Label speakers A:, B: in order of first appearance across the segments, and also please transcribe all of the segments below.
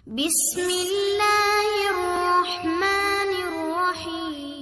A: بسم اللہ الرحمن الرحیم۔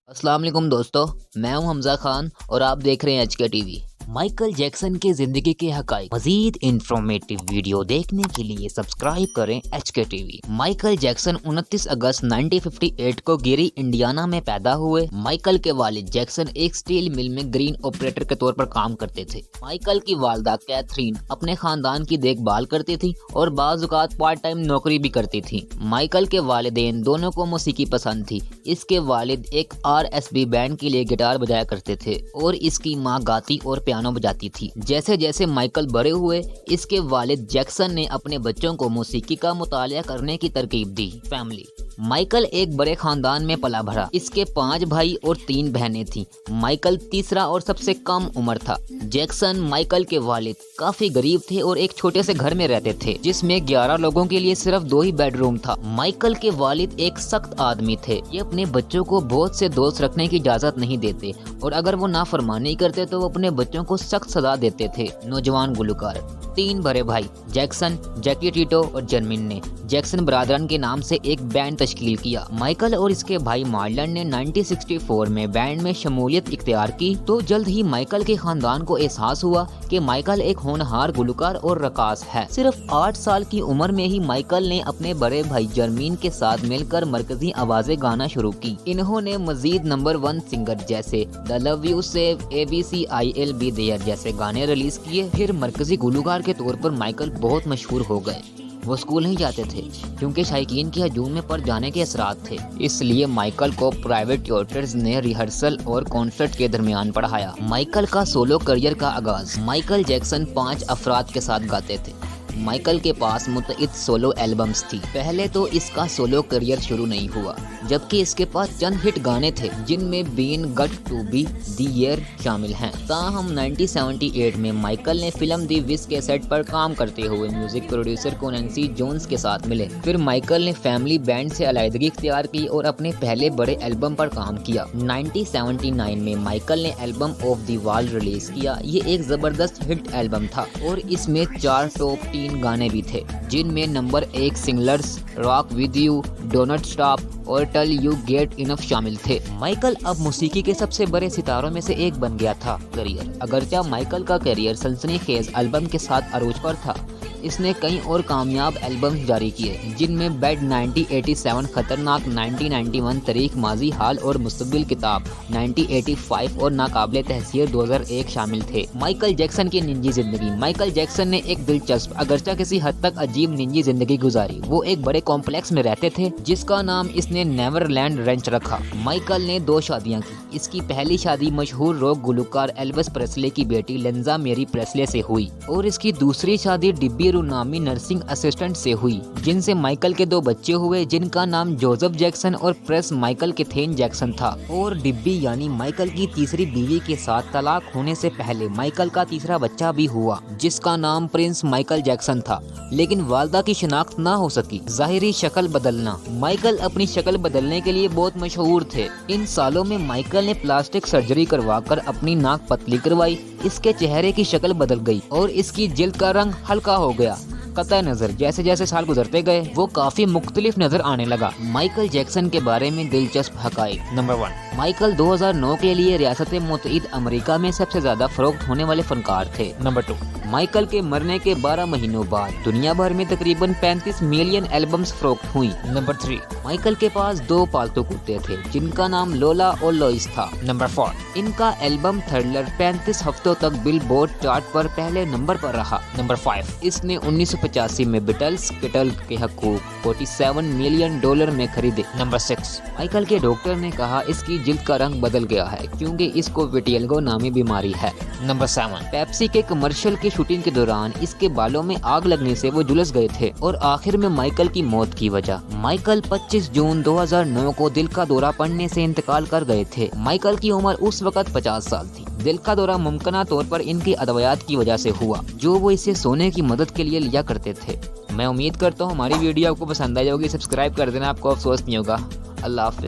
B: السلام علیکم دوستو، میں ہوں حمزہ خان اور آپ دیکھ رہے ہیں ایچ کے ٹی وی۔ مائیکل جیکسن کی زندگی کے حقائق، مزید انفارمیٹیو ویڈیو دیکھنے کے لیے سبسکرائب کریں ایچ کے ٹی وی۔ مائیکل جیکسن 29 اگست 1958 کو گیری انڈیانا میں پیدا ہوئے۔ مائیکل کے والد جیکسن ایک سٹیل مل میں گرین آپریٹر کے طور پر کام کرتے تھے۔ مائیکل کی والدہ کیتھرین اپنے خاندان کی دیکھ بھال کرتی تھی اور بعض اوقات پارٹ ٹائم نوکری بھی کرتی تھی۔ مائیکل کے والدین دونوں کو موسیقی پسند تھی۔ اس کے والد ایک RSB بینڈ کے لیے گٹار بجایا کرتے تھے اور اس کی ماں گاتی اور پیانو بجاتی تھی۔ جیسے جیسے مائیکل بڑے ہوئے، اس کے والد جیکسن نے اپنے بچوں کو موسیقی کا مطالعہ کرنے کی ترغیب دی۔ فیملی، مائیکل ایک بڑے خاندان میں پلا بڑھا۔ اس کے 5 بھائی اور 3 بہنیں تھیں۔ مائیکل تیسرا اور سب سے کم عمر تھا۔ جیکسن، مائیکل کے والد، کافی غریب تھے اور ایک چھوٹے سے گھر میں رہتے تھے جس میں 11 لوگوں کے لیے صرف 2 ہی بیڈ روم تھا۔ مائیکل کے والد ایک سخت آدمی تھے۔ یہ اپنے بچوں کو بہت سے دوست رکھنے کی اجازت نہیں دیتے اور اگر وہ نافرمانی کرتے تو وہ اپنے بچوں کو سخت سزا دیتے تھے۔ نوجوان گلوکار، 3 بڑے بھائی جیکسن، جیکی ٹیٹو اور جرمن نے جیکسن برادران کے نام سے ایک بینڈ تشکیل کیا۔ مائیکل اور اس کے بھائی مارلن نے 1964 میں بینڈ میں شمولیت اختیار کی تو جلد ہی مائیکل کے خاندان کو احساس ہوا کہ مائیکل ایک ہونہار گلوکار اور رقاص ہے۔ صرف 8 سال کی عمر میں ہی مائیکل نے اپنے بڑے بھائی جرمین کے ساتھ مل کر مرکزی آوازیں گانا شروع کی۔ انہوں نے مزید نمبر 1 سنگر جیسے The Love You Save، ABC، I'll Be There جیسے گانے ریلیز کیے۔ پھر مرکزی گلوکار کے طور پر مائیکل بہت مشہور ہو گئے۔ وہ اسکول نہیں جاتے تھے کیونکہ شائقین کے ہجوم میں پڑ جانے کے اثرات تھے، اس لیے مائیکل کو پرائیویٹ ٹیوٹرز نے ریہرسل اور کانسرٹ کے درمیان پڑھایا۔ مائیکل کا سولو کیریئر کا آغاز، مائیکل جیکسن 5 افراد کے ساتھ گاتے تھے۔ مائیکل کے پاس متعدد سولو البمز تھی۔ پہلے تو اس کا سولو کیریئر شروع نہیں ہوا جبکہ اس کے پاس چند ہٹ گانے تھے جن میں بین got to be the year شامل ہیں۔ تاہم 1978 میں مائیکل نے فلم دی وز کے سیٹ پر کام کرتے ہوئے میوزک پروڈیوسر کونینسی جونز کے ساتھ ملے۔ پھر مائیکل نے فیملی بینڈ سے علیحدگی اختیار کی اور اپنے پہلے بڑے البم پر کام کیا۔ 1979 میں مائیکل نے البم آف دی وال ریلیز کیا۔ یہ ایک زبردست ہٹ البم تھا اور اس میں 4 ٹاپ 3 گانے بھی تھے جن میں number 1 singles, rock with you, don't stop اور ٹل یو گیٹ انف شامل تھے۔ مائیکل اب موسیقی کے سب سے بڑے ستاروں میں سے ایک بن گیا تھا۔ کیریئر، اگرچہ مائیکل کا کیریئر سنسنی خیز البم کے ساتھ عروج پر تھا، اس نے کئی اور کامیاب البمز جاری کیے جن میں بیڈ 1987، خطرناک 1991، تاریخ، ماضی، حال اور مستقبل، کتاب 1985 اور ناقابل تحسیر 2001 شامل تھے۔ مائیکل جیکسن کی نجی زندگی، مائیکل جیکسن نے ایک دلچسپ اگرچہ کسی حد تک عجیب نجی زندگی گزاری۔ وہ ایک بڑے کمپلیکس میں رہتے تھے جس کا نام اس نے نیور لینڈ رینچ رکھا۔ مائیکل نے 2 شادیاں کی۔ اس کی پہلی شادی مشہور راک گلوکار ایلوس پریسلے کی بیٹی لنزا میری پریسلے سے ہوئی اور اس کی دوسری شادی ڈبی نامی نرسنگ اسسٹنٹ سے ہوئی جن سے مائیکل کے 2 بچے ہوئے جن کا نام جوزف جیکسن اور پریس مائیکل کیتھین جیکسن تھا۔ اور ڈبی یعنی مائیکل کی تیسری بیوی کے ساتھ طلاق ہونے سے پہلے مائیکل کا تیسرا بچہ بھی ہوا جس کا نام پرنس مائیکل جیکسن تھا، لیکن والدہ کی شناخت نہ ہو سکی۔ ظاہری شکل بدلنا، مائیکل اپنی شکل بدلنے کے لیے بہت مشہور تھے۔ ان سالوں میں مائیکل نے پلاسٹک سرجری کروا کر اپنی ناک پتلی کروائی، اس کے چہرے کی شکل بدل گئی اور اس کی جلد کا رنگ ہلکا ہو گیا۔ قطع نظر، جیسے جیسے سال گزرتے گئے وہ کافی مختلف نظر آنے لگا۔ مائیکل جیکسن کے بارے میں دلچسپ حقائق۔ نمبر 1، مائیکل 2009 کے لیے ریاست متحدہ امریکہ میں سب سے زیادہ فروخت ہونے والے فنکار تھے۔ نمبر 2، مائیکل کے مرنے کے 12 مہینوں بعد دنیا بھر میں تقریباً 35 ملین البمز فروخت ہوئی۔ نمبر 3، مائیکل کے پاس 2 پالتو کتے تھے جن کا نام لولا اور لوئس تھا۔ نمبر 4، ان کا البم تھرلر 35 ہفتوں تک بل بورڈ چارٹ پر پہلے نمبر پر رہا۔ نمبر 5، اس نے 1985 میں بیٹلز کیٹل کے حقوق $47 ملین میں خریدے۔ نمبر 6، مائیکل کے ڈاکٹر نے کہا اس کی جلد کا رنگ بدل گیا ہے کیونکہ اس کو ویٹیلگو نامی بیماری ہے۔ نمبر 7، پیپسی کے کمرشل کی شوٹنگ کے دوران اس کے بالوں میں آگ لگنے سے وہ جلس گئے تھے اور آخر میں مائیکل کی موت کی وجہ، مائیکل 25 جون 2009 کو دل کا دورہ پڑنے سے انتقال کر گئے تھے۔ مائیکل کی عمر اس وقت 50 سال تھی۔ دل کا دورہ ممکنہ طور پر ان کی ادویات کی وجہ سے ہوا جو وہ اسے سونے کی مدد کے لیے لیا کرتے تھے۔ میں امید کرتا ہوں ہماری ویڈیو آپ کو پسند آئی ہوگی۔ سبسکرائب کر دینا، آپ کو افسوس نہیں ہوگا۔ اللہ حافظ۔